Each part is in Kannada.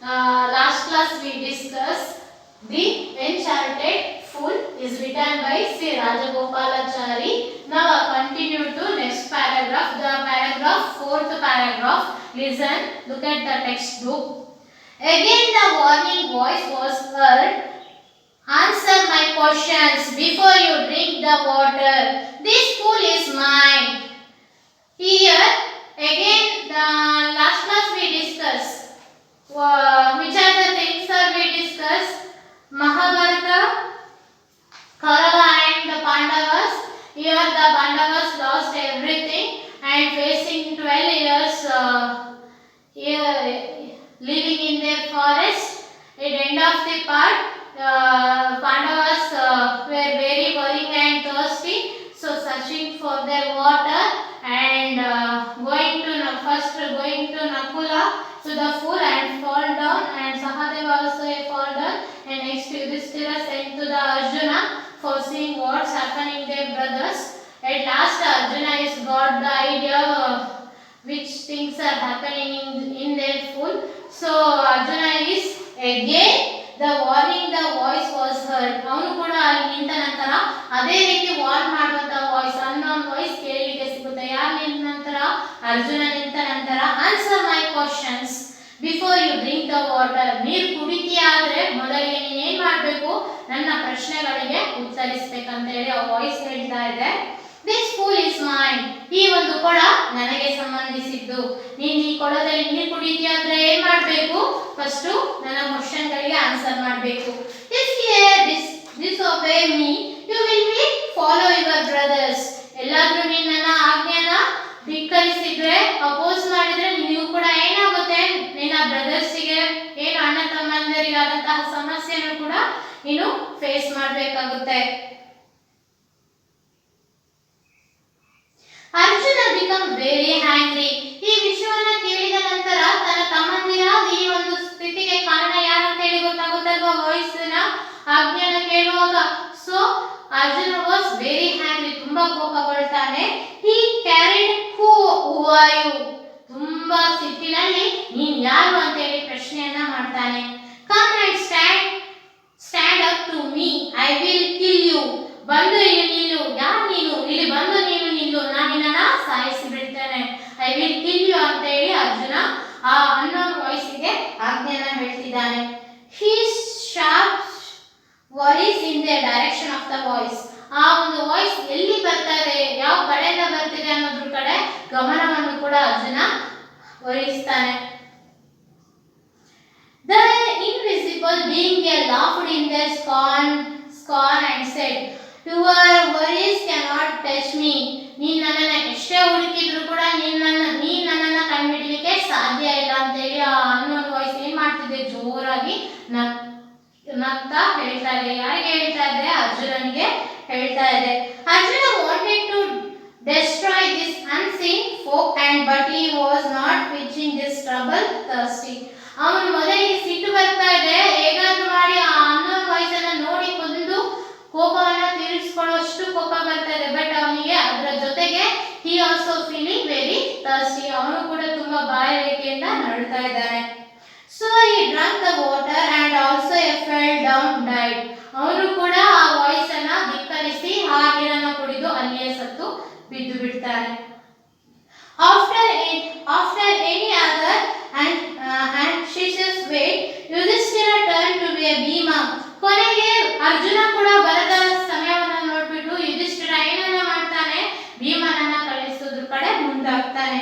Last class we discussed The Enchanted Fool is written by Sri Rajagopalachari. Now I continue to next paragraph. The paragraph, fourth paragraph. Listen, look at the textbook. Again the warning voice was heard. Answer my questions before you drink the water. This pool is mine. Here again the last class we discussed. Which are the things that we discussed? Mahabharata, Kaurava and the Pandavas. Here the Pandavas lost everything and facing 12 years living in their forest. At the end of the part, Pandavas were very worrying and thirsty, so searching for their water and going to Nakula to the pool and fall down, and Sahadeva also fall down, and next Yudhishthira sent to the Arjuna for seeing what's happening their brothers. At last Arjuna is got the idea which things are happening in their pool. So Arjuna is again the warning the voice was heard. ಅವನು ಕೂಡ ಅಲ್ಲಿ ನಿಂತ ನಂತರ ಅದೇ ರೀತಿ ವಾರ್ನ್ ಮಾಡುವಂತ ವಾಯ್ಸ್ ಅನ್ನೋನ್ ವಾಯ್ಸ್ ಕೇಳಲಿಕ್ಕೆ ಸಿಗುತ್ತೆ. ಯಾರು ನಿಂತ ನಂತರ? ಅರ್ಜುನ ನಿಂತ ನಂತರ answer my questions before you drink the water. ನೀರು ಕುಡಿತೀಯಾದ್ರೆ ಮೊದಲಿಗೆ ನೀನು ಏನ್ ಮಾಡಬೇಕು? ನನ್ನ ಪ್ರಶ್ನೆಗಳಿಗೆ ಉತ್ತರಿಸಬೇಕಂತ ಹೇಳಿ ಆ ವಾಯ್ಸ್ ಹೇಳ್ತಾ ಇದೆ. This pool is mine. ಈ ಒಂದು ಕೊಡ ನನಗೆ ಸಂಬಂಧಿಸಿದ್ದು. ನೀನು ಈ ಕೊಡದಲ್ಲಿ ನೀರು ಕುಡಿತೀಯಾದ್ರೆ ಏನ್ ಮಾಡಬೇಕು? ಫಸ್ಟ್ ನನ್ನ ಕ್ವಶನ್ ಗಳಿಗೆ ಆನ್ಸರ್ ಮಾಡಬೇಕು. disobey me, you will be follow your brothers. ಎಲ್ಲಾದ್ರೂ ನೀನು ನನ್ನ ಆಜ್ಞೆನ ಧಿಕ್ಕರಿಸಿದ್ರೆ, ಅಪೋಸ್ ಮಾಡಿದ್ರೆ ನೀವು ಕೂಡ ಏನಾಗುತ್ತೆ? ನಿನ್ನ ಬ್ರದರ್ಸ್ಗೆ ಏನು ಅಣ್ಣ ತಮ್ಮಂದರಿಗಾದಂತಹ ಸಮಸ್ಯೆಯನ್ನು ಕೂಡ ನೀನು ಫೇಸ್ ಮಾಡಬೇಕಾಗುತ್ತೆ. ಅರ್ಜುನ ಬಿಕಮ್ ವೆರಿ ಹ್ಯಾಂಗ್ರಿ. ಈ ವಿಷಯವನ್ನ ಕೇಳಿದ ನಂತರ ತನ್ನ ತಮ್ಮಂದಿರ ಈ ಒಂದು ಸ್ಥಿತಿಗೆ ಕಾರಣ ಯಾರು ಅಂತ ಹೇಳಿ ಗೊತ್ತಾಗುತ್ತಲ್ವಾ? ವಾಯ್ಸ್ನ ಆಜ್ಞೆನ ಕೇಳುವಾಗ. So Arjuna was very angry, ತುಂಬಾ ಕೋಪಗೊಳ್ತಾನೆ. He cried who are you. ತುಂಬಾ ಸಿಟ್ಟಿನಲ್ಲಿ ನೀನ್ ಯಾರು ಅಂತ ಹೇಳಿ ಪ್ರಶ್ನೆಯನ್ನ ಮಾಡ್ತಾನೆ. Come and stand up to me, I will kill you. ಬಂದು ಇಲ್ಲಿ ನಿಲ್ಲು. ಯಾರು ನೀನು? ಇಲ್ಲಿ ಬಂದು ನೀನು ನಿಲ್ಲು, ನಾನು ನಿನ್ನನ್ನ ಸಾಯಿಸಿ ಬಿಡ್ತೇನೆ. ಐ ವಿಲ್ ಕಿಲ್ ಯು ಅಂತ ಹೇಳಿ ಅರ್ಜುನ ಆ ಅನ್ನೋನ್ ವಾಯ್ಸ್ಗೆ ಆಜ್ಞೆಯನ್ನ ಹೇಳ್ತಿದ್ದಾನೆ. He sharp voice in the direction of the voice. ಆ ಒಂದು ವಾಯ್ಸ್ ಎಲ್ಲಿ ಬರ್ತಾ ಇದೆ, ಯಾವ ಕಡೆಯಿಂದ ಬರ್ತಿದೆ ಅನ್ನೋದ್ರ ಕಡೆ ಗಮನವನ್ನು ಕೂಡ ಅರ್ಜುನ ವಹಿಸ್ತಾನೆ. The invisible being laughed in their scorn and said, your worries cannot touch me. ನೀನು ನನ್ನನ್ನು ಎಷ್ಟೇ ಹುಡುಕಿದ್ರು ಕೂಡ ನೀನು ನನ್ನನ್ನು ಕಂಡುಹಿಡಿಯಲಿಕ್ಕೆ ಸಾಧ್ಯ ಇಲ್ಲ ಅಂತ ಹೇಳಿ ಆ ಅನ್ನೋನ್ ವಾಯ್ಸ್ ಏನ್ ಮಾಡ್ತಿದೆ? ಜೋರಾಗಿ ನಗ್ತಾ ಹೇಳ್ತಾ ಇದೆ. ಯಾರಿಗೆ ಹೇಳ್ತಾ ಇದೆ? ಅರ್ಜುನನಿಗೆ ಹೇಳ್ತಾ ಇದೆ. Arjuna wanted to destroy this unseen foe but he was not quenching this trouble thirsty. ಅವನು ಮೊದಲಿಗೆ ಸಿಟ್ಟು ಬರ್ತಾ ಇದೆ, ಹೇಗಾದ್ರೂ ಮಾಡಿ ಆ ಅನ್ನೋನ್ ವಾಯ್ಸ್ ಅನ್ನ ನೋಡಿ ಕೊಂದು ಕೋಪವನ್ನ ತೀರಿಸಿಕೊಳ್ಳುವಷ್ಟು ಕೋಪ ಬರ್ತಾ ಇದೆ. ಬಟ್ ಅವನಿಗೆ ಅದರ ಜೊತೆಗೆ he also feeling very thirsty. ಅವನು ಕೂಡ ತುಂಬಾ ಬಾಯಾರಿಕೆಯಿಂದ ನರಳ್ತಾ ಇದ್ದಾನೆ. So he drank the water and also fell down died. ಅವನು ಕೂಡ ಆ ವಾಯ್ಸ್ ಅನ್ನ ಧಿಕ್ಕರಿಸಿ ಆ ನೀರನ್ನು ಕುಡಿದು ಅಲ್ಲಿಯೇ ಸತ್ತು ಬಿದ್ದು ಬಿಡ್ತಾನೆ. After any other anxious wait, Yudhishthira turned to be a Bhima. ಕೊನೆಗೆ ಅರ್ಜುನ ಕೂಡ ಬರದ ಸಮಯವನ್ನು ನೋಡ್ಬಿಟ್ಟು ಯುಧಿಷ್ಠಿರ ಏನನ್ನ ಮಾಡ್ತಾನೆ? ಭೀಮನನ್ನ ಕಳಿಸೋದ್ರ ಕಡೆ ಮುಂದಾಗ್ತಾನೆ.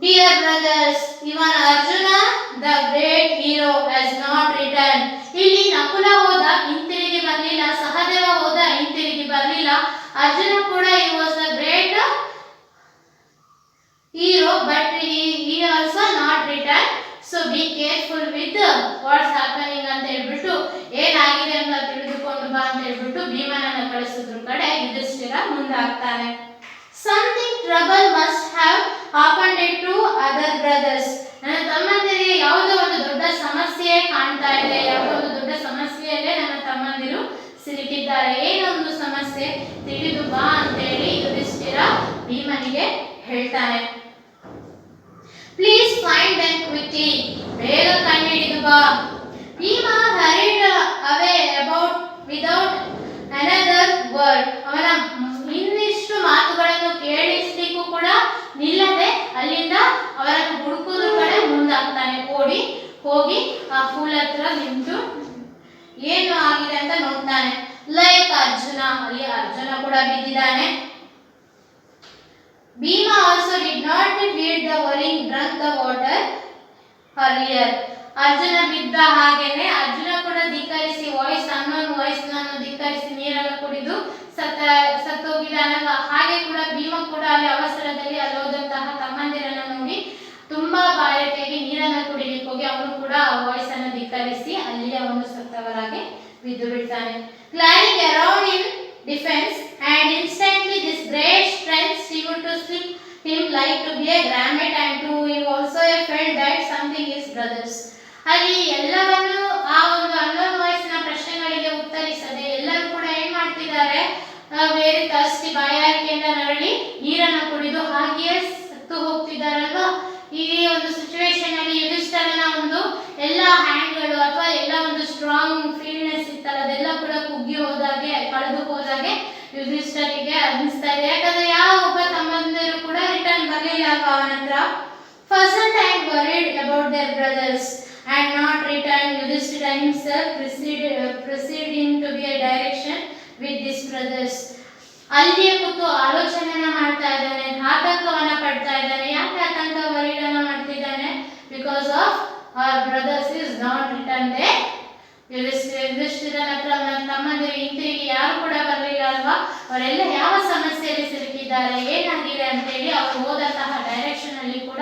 Dear brothers, even Arjuna, the great hero, has not returned. ಇಲ್ಲಿ ನಕುಲ ಹೋದ, ಹಿಂತಿರುಗಿ ಬರಲಿಲ್ಲ. ಸಹದೇವ ಹೋದ, ಹಿಂತಿರುಗಿ ಬರಲಿಲ್ಲ. ಅರ್ಜುನ ಕೂಡ he was the great hero, but he also not returned. So be careful with what's happening ಅಂತ ಹೇಳ್ಬಿಟ್ಟು, ಏನಾಗಿದೆ ಅಂತ ತಿಳಿದುಕೊಂಡು ಬಾ ಅಂತ ಹೇಳ್ಬಿಟ್ಟು ಭೀಮನನ್ನ ಕಳಿಸಿದ್ರ ಕಡೆ Yudhishthira ಮುಂದಾಗ್ತಾನೆ. Something trouble must have happened to other brothers. ನನ್ನ ತಮ್ಮಂದಿರಿಗೆ ಯಾವುದೋ ಒಂದು ದೊಡ್ಡ ಸಮಸ್ಯೆ ಕಾಣ್ತಾ ಇದೆ. ಯಾವುದೋ ಒಂದು ದೊಡ್ಡ ಸಮಸ್ಯೆಯಲ್ಲೇ ನನ್ನ ತಮ್ಮಂದಿರು ಸಿಲುಕಿದ್ದಾರೆ. ಏನೊಂದು ಸಮಸ್ಯೆ ತಿಳಿದು ಬಾ ಅಂತ ಹೇಳಿ ಯುಧಿಷ್ಠಿರ ಭೀಮನಿಗೆ ಹೇಳ್ತಾನೆ. Please find them quickly. ಬೇಗ ಕಂಡುಹಿಡಿದು ಯುಗ. Bhima hurried away about without another word. ಅವನ ಇನ್ನಿಷ್ಟು ಮಾತುಗಳನ್ನು ಕೇಳಿಸ್ಲಿಕ್ಕೂ ಕೂಡ ನಿಲ್ಲದೆ ಅಲ್ಲಿಂದ ಅವರನ್ನು ಹುಡುಕುವುದ್ರ ಕಡೆ ಮುಂದಾಗ್ತಾನೆ. ಹೋಗಿ ಆ ಫೂಲ್ ಹತ್ರ ನಿಂತು ಏನು ಆಗಿದೆ ಅಂತ ನೋಡ್ತಾನೆ. ಲೈಕ್ ಅರ್ಜುನ, ಅಲ್ಲಿ ಅರ್ಜುನ ಕೂಡ ಬಿದ್ದಿದ್ದಾನೆ. Bhima also did not heed the warning, drunk the water earlier. Arjuna ಬಿದ್ದ ಹಾಗೇನೆ ಅರ್ಜುನ ಕೂಡ ಧಿಕ್ಕರಿಸಿ ಅನ್ನೋನ್ ವಾಯ್ಸ್ ನಾನು ಧಿಕ್ಕರಿಸಿ ನೀರನ್ನು ಕುಡಿದು ಸತ್ತೋಗಿದ್ದಾನಲ್ಲ. ಹಾಗೆ ಕೂಡ ಭೀಮ ಕೂಡ ಅಲ್ಲಿ ಅವಸರದಲ್ಲಿ ಅಲ್ಲೋದಂತಹ ತಮ್ಮಂದಿರನ್ನ ನೋಡಿ ತುಂಬಾ ಬಾಯಾರಿಕೆಯಾಗಿ ನೀರನ್ನು ಕುಡಿಲಿಕ್ಕೆ ಹೋಗಿ ಅವನು ಕೂಡ ಆ ವಾಯ್ಸ್ ಅನ್ನು ಧಿಕ್ಕರಿಸಿ ಅಲ್ಲಿ ಅವನು ಸತ್ತವರಾಗಿ ಬಿದ್ದು ಬಿಡ್ತಾನೆ. Lying around in defense, and instantly this great strength seemed to slip him like to be a granite, and to he also felt that something is brothers. ಅಲ್ಲಿ ಎಲ್ಲವನ್ನು ಆ ಒಂದು ಅನ್ನೋನ್ ವಾಯ್ಸ್ ನ ಪ್ರಶ್ನೆಗಳಿಗೆ ಉತ್ತರಿಸದೆ ಎಲ್ಲರೂ ಕೂಡ ಏನ್ ಮಾಡ್ತಿದ್ದಾರೆ, ಬೇರೆ ತರ್ಸ್ಟಿ ಬಾಯಾರಿಕೆಯಿಂದ ನರಳಿ ನೀರನ್ನು ಕುಡಿದು ಹಾಗೆಯೇ ಸತ್ತು ಹೋಗ್ತಿದ್ದಾರಲ್ವಾ. ಈ ಒಂದು ಸಿಚುವೇಶನ್ ಅಲ್ಲಿ ಯುಧಿಷ್ಠರನ ಒಂದು ಎಲ್ಲ ಹ್ಯಾಂಡ್ಗಳು ಅಥವಾ ಎಲ್ಲ ಒಂದು ಸ್ಟ್ರಾಂಗ್ ಫೀಲ್ನೆಸ್ ಇತ್ತಲ್ಲ ಅದೆಲ್ಲ ಕೂಡ ಕುಗ್ಗಿ ಹೋದಾಗೆ ಕಳೆದು ಹೋದಾಗೆ ಯುಧಿಷ್ಠರಿಗೆ ಅನಿಸ್ತಾ ಇದೆ. ಯಾಕಂದ್ರೆ ಯಾವ ಒಬ್ಬ ತಮ್ಮಂದಿರು ಕೂಡ ರಿಟರ್ನ್ ಬರಲಿಲ್ಲ ಅಲ್ವಾ ಅವನ ಹತ್ರ. Puzzled and worried about their brothers and not returned, Yudhishthira himself proceeding to be a direction with these brothers. ಅಲ್ಲಿಯೇ ಕೂತು ಆಲೋಚನೆಯನ್ನ ಮಾಡ್ತಾ ಇದ್ದಾನೆ, ಆತಂಕವನ್ನ ಪಡ್ತಾ ಇದ್ದಾನೆ. ಯಾಕೆ ಆತಂಕ ವರಿಡನ್ನ ಮಾಡ್ತಿದ್ದಾನೆ? Because of our brothers is not returned there. ಯುಧಿಷ್ಠಿರನ ಹತ್ರ ತಮ್ಮಂದಿರು ಹಿಂತಿರುಗಿ ಯಾರು ಕೂಡ ಬರಲಿಲ್ಲ ಅಲ್ವಾ. ಅವರೆಲ್ಲ ಯಾವ ಸಮಸ್ಯೆಯಲ್ಲಿ ಸಿಲುಕಿದ್ದಾರೆ, ಏನಾಗಿದೆ ಅಂತೇಳಿ ಅವರು ಹೋದಂತಹ ಡೈರೆಕ್ಷನ್ ಅಲ್ಲಿ ಕೂಡ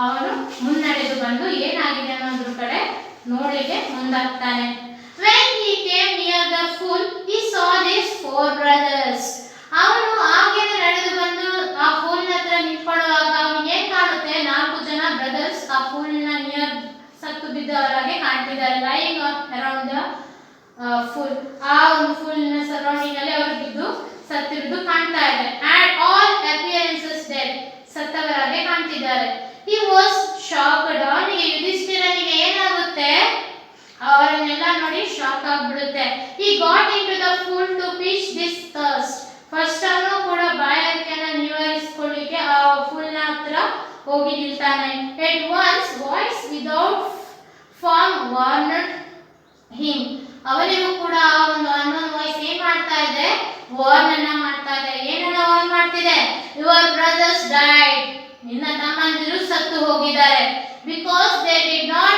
ಅವನು ಮುನ್ನಡೆದು ಬಂದು ಏನಾಗಿದೆ ಅನ್ನೋದ್ರ ಕಡೆ ನೋಡ್ಲಿಕ್ಕೆ ಮುಂದಾಗ್ತಾನೆ. When he came near the pool, he saw these 4 brothers. ಅವನು ಹಾಗೇನೆ ನಡೆದು ಬಂದು ಆ ಪೂಲ್ ಹತ್ರ ನಿಂತ್ಕೊಳ್ಳುವಾಗ ಅವನಿಗೆ ಏನ್ ಕಾಣುತ್ತೆ, 4 ಜನ ಬ್ರದರ್ಸ್ ಆ ಪೂಲ್ ನ ನಿಯರ್ ಸತ್ತು ಬಿದ್ದವರಾಗೆ ಕಾಣ್ತಿದ್ದಾರೆ. ಲೈಯಿಂಗ್ ಅರೌಂಡ್ ದ ಫುಲ್, ಆ ಒಂದು ಫುಲ್ ನ ಸರೌಂಡಿಂಗ್ ಅಲ್ಲಿ ಅವರು ಬಿದ್ದು ಸತ್ತಿರುವುದು ಕಾಣ್ತಾ ಇದೆ. ಅಂಡ್ ಆಲ್ ಅಪಿಯರೆನ್ಸಸ್ ಡೆಡ್, ಸತ್ತವರಾಗೆ ಕಾಣ್ತಿದ್ದಾರೆ. He was shocked. ಅವನಿಗೆ ಯುಧಿಷ್ಠಿರನಿಗೆ ಏನಾಗುತ್ತೆ, ಅವರನ್ನೆಲ್ಲ ನೋಡಿ ಶಾಕ್ ಆಗ್ಬಿಡುತ್ತೆ. He got into the pool to quench this thirst. First ಅವನು ಕೂಡ ಬಾಯಾರಿಕೆಯನ್ನ ನಿವಾರಿಸಿಕೊಳ್ಳಿಕ್ಕೆ ಆ ಫುಲ್ ನ ಹತ್ರ ಹೋಗಿ ನಿಲ್ತಾನೆ. At once voice without form warned him. ಅವನಿಗೂ ಕೂಡ ಆ ಒಂದು ಅನ್ನೋನ್ ವಾಯ್ಸ್ ಏನ್ ಮಾಡ್ತಾ ಇದೆ, ವಾರ್ನ್ ಅನ್ನ ಮಾಡ್ತಾ ಇದೆ. ಏನನ್ನ ವಾರ್ನ್ ಮಾಡ್ತಿದೆ? Your brothers died. ನಿನ್ನ ತಮ್ಮಂದಿರು ಸತ್ತು ಹೋಗಿದ್ದಾರೆ. Because they did not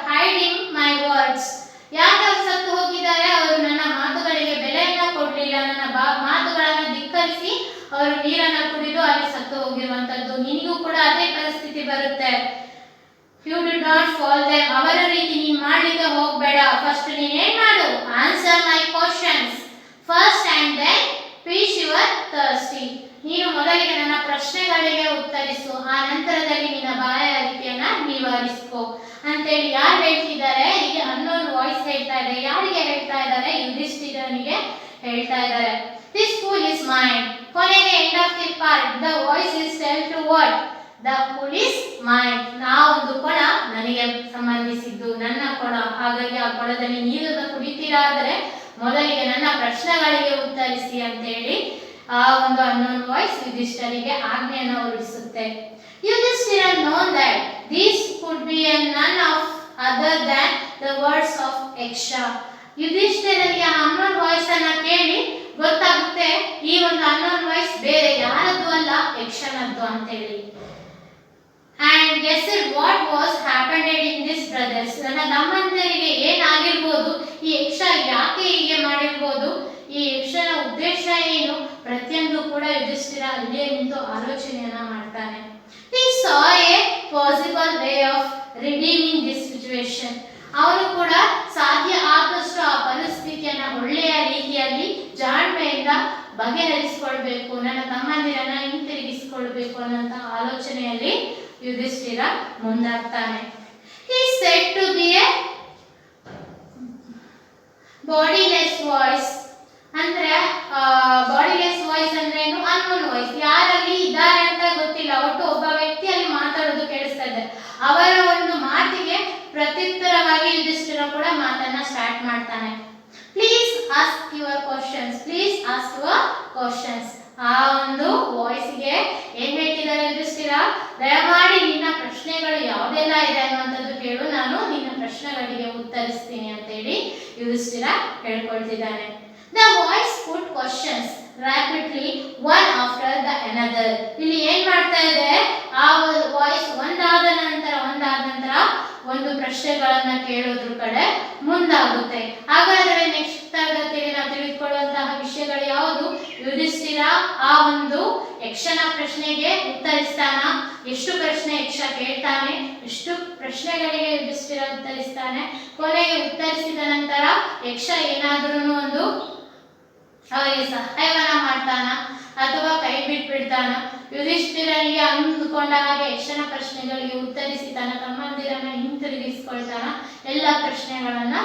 hiding my words. ಯಾಕೆ ಅವರು ಸತ್ತು ಹೋಗಿದ್ದಾರೆ? ಅವರು ನನ್ನ ಮಾತುಗಳಿಗೆ ಬೆಲೆಯನ್ನ ಕೊಡ್ಲಿಲ್ಲ, ನನ್ನ ಮಾತುಗಳನ್ನ ಧಿಕ್ಕರಿಸಿ ಅವರು ನೀರನ್ನ ಕುಡಿದು ಅಲ್ಲಿ ಸತ್ತು ಹೋಗಿರುವಂತದ್ದು. ನಿನಗೂ ಕೂಡ ಅದೇ ಪರಿಸ್ಥಿತಿ ಬರುತ್ತೆ. You did not fall them. ಅವರ ರೀತಿ ನೀನು ಮಾಡ್ಲಿಕ್ಕೆ ಹೋಗ್ಬೇಡ. ಫಸ್ಟ್ ನೀನ್ ಏನ್ ಮಾಡು, answer my questions first and then quench your thirsty. ನೀನು ಮೊದಲಿಗೆ ನನ್ನ ಪ್ರಶ್ನೆಗಳಿಗೆ ಉತ್ತರಿಸು, ಆ ನಂತರದಲ್ಲಿ ನಿನ್ನ ಬಾಯಾರಿಕೆಯನ್ನ ನಿವಾರಿಸಿಕೋ ಅಂತೇಳಿ ಯಾರು ಹೇಳ್ತಿದ್ದಾರೆ? ಈಗ ಅನ್ನೋನ್ ವಾಯ್ಸ್ ಹೇಳ್ತಾ ಇದೆ. ಯಾರಿಗೆ ಹೇಳ್ತಾ ಇದ್ದಾರೆ? ಯುಧಿಷ್ಠಿರನಿಗೆ ಹೇಳ್ತಾ ಇದ್ದಾರೆ. This pool is mine. ಕೊನೆಗೆ end of the part the voice is tell to what? The pool is mine. ಒಂದು ಕೊಳ ನನಗೆ ಸಂಬಂಧಿಸಿದ್ದು, ನನ್ನ ಕೊಳ. ಹಾಗಾಗಿ ಆ ಕೊಳದಲ್ಲಿ ನೀರನ್ನು ಕುಡಿತೀರಾದರೆ ಮೊದಲಿಗೆ ನನ್ನ ಪ್ರಶ್ನೆಗಳಿಗೆ ಉತ್ತರಿಸಿ ಅಂತೇಳಿ ಆ ಒಂದು ಅನ್ನೋನ್ ವಾಯ್ಸ್ ಯುಧಿಷ್ಠರಿಗೆ ಆಜ್ಞೆಯನ್ನು ಹೊರಡಿಸುತ್ತೆ. Yudhishthira known that this could be none of other than the words of Yaksha. ಯುಧಿಷ್ಠಿರನಿಗೆ ಅನ್ನೋನ್ ವಾಯ್ಸ್ ಅನ್ನ ಕೇಳಿ ಗೊತ್ತಾಗುತ್ತೆ ಈ ಒಂದು ಅನ್ನೋನ್ ವಾಯ್ಸ್ ಬೇರೆ ಯಾರದ್ದು ಅಲ್ಲ, ಯಕ್ಷನದ್ದು ಅಂತೇಳಿ. And guessed what was happened in this brothers. ನನ್ನ ತಮ್ಮಂದಿರಿಗೆ ಏನಾಗಿರ್ಬೋದು, ಈ ಯಕ್ಷ ಯಾಕೆ ಹೀಗೆ ಮಾಡಿರ್ಬೋದು, ಈ ಯಕ್ಷನ ಉದ್ದೇಶ ಏನು, ಪ್ರತಿಯೊಂದು ಕೂಡ ಯುಧಿಷ್ಠಿರ ಅಲ್ಲೇ ನಿಂತು ಆಲೋಚನೆಯನ್ನ ಮಾಡ್ತಾನೆ. He saw a possible way of redeeming this situation. ಅವನು ಕೂಡ ಸಾಧ್ಯ ಆದಷ್ಟು ಆ ಪರಿಸ್ಥಿತಿಯನ್ನ ಒಳ್ಳೆಯ ರೀತಿಯಲ್ಲಿ ಜಾಣ್ಮೆಯಿಂದ ಬಗೆಹರಿಸಿಕೊಳ್ಬೇಕು, ನನ್ನ ತಮ್ಮಂದಿರನ್ನ ಹಿಂತಿರುಗಿಸಿಕೊಳ್ಬೇಕು ಅನ್ನೋಂತ ಆಲೋಚನೆಯಲ್ಲಿ ಯುಧಿಷ್ಠಿರ ಮುಂದಾಗ್ತಾನೆ. He said to be a bodiless voice. ಅಂದ್ರೆ ಬಾಡಿಲೆಸ್ ವಾಯ್ಸ್ ಅಂದ್ರೆ ಏನು? Unknown voice. ಯಾರಲ್ಲಿ ಇದ್ದಾರೆ ಅಂತ ಗೊತ್ತಿಲ್ಲ, ಒಟ್ಟು ಒಬ್ಬ ವ್ಯಕ್ತಿಯಲ್ಲಿ ಮಾತಾಡೋದು ಕೇಳಿಸ್ತಾ ಇದೆ. ಅವರ ಒಂದು ಮಾತಿಗೆ ಪ್ರತ್ಯುತ್ತರವಾಗಿ ಸ್ಟಾರ್ಟ್ ಮಾಡ್ತಾನೆ. Please ask your questions, please ask your questions. ಆ ಒಂದು ವಾಯ್ಸ್ಗೆ ಏನ್ ಹೇಳ್ತಿದ್ದಾರೆ ಯುಧಿಷ್ಠಿರ, ದಯಮಾಡಿ ನಿನ್ನ ಪ್ರಶ್ನೆಗಳು ಯಾವುದೆಲ್ಲ ಇದೆ ಅನ್ನುವಂಥದ್ದು ಕೇಳು, ನಾನು ನಿನ್ನ ಪ್ರಶ್ನೆಗಳಿಗೆ ಉತ್ತರಿಸ್ತೀನಿ ಅಂತ ಹೇಳಿ Yudhishthira ಹೇಳ್ಕೊಳ್ತಿದ್ದಾನೆ. The voice put questions rapidly one after the another. ಇಲ್ಲಿ ಏನ್ ಮಾಡ್ತಾ ಇದೆ, ಆ ವಾಯ್ಸ್ ಒಂದಾದ ನಂತರ ಒಂದು ಪ್ರಶ್ನೆಗಳನ್ನ ಕೇಳೋದ್ರ ಕಡೆ ಮುಂದಾಗುತ್ತೆ. ಹಾಗಾದ್ರೆ ನೆಕ್ಸ್ಟ್ ತರಗತಿಯಲ್ಲಿ ನಾವು ತಿಳಿದುಕೊಳ್ಳುವಂತಹ ವಿಷಯಗಳು ಯಾವುದು? ಯುಧಿಷ್ಠಿರ ಆ ಒಂದು ಯಕ್ಷನ ಪ್ರಶ್ನೆಗೆ ಉತ್ತರಿಸ್ತಾನ, ಎಷ್ಟು ಪ್ರಶ್ನೆ ಯಕ್ಷ ಕೇಳ್ತಾನೆ, ಎಷ್ಟು ಪ್ರಶ್ನೆಗಳಿಗೆ ಯುಧಿಷ್ಠಿರ ಉತ್ತರಿಸ್ತಾನೆ, ಕೊನೆಗೆ ಉತ್ತರಿಸಿದ ನಂತರ ಯಕ್ಷ ಏನಾದರೂ ಒಂದು ಅವರಿಗೆ ಸಹಾಯವನ್ನ ಮಾಡ್ತಾನ ಅಥವಾ ಕೈ ಬಿಟ್ಬಿಡ್ತಾನ. ಯುಧಿಷ್ಠಿರನಿಗೆ ಅಂದುಕೊಂಡ ಹಾಗೆ ಯಕ್ಷನ ಪ್ರಶ್ನೆಗಳಿಗೆ ಉತ್ತರಿಸಿ ತನ್ನ ತಮ್ಮಂದಿರನ್ನ ಹಿಂತಿರುಗಿಸ್ಕೊಳ್ತಾನ. ಎಲ್ಲ ಉತ್ತರಗಳನ್ನ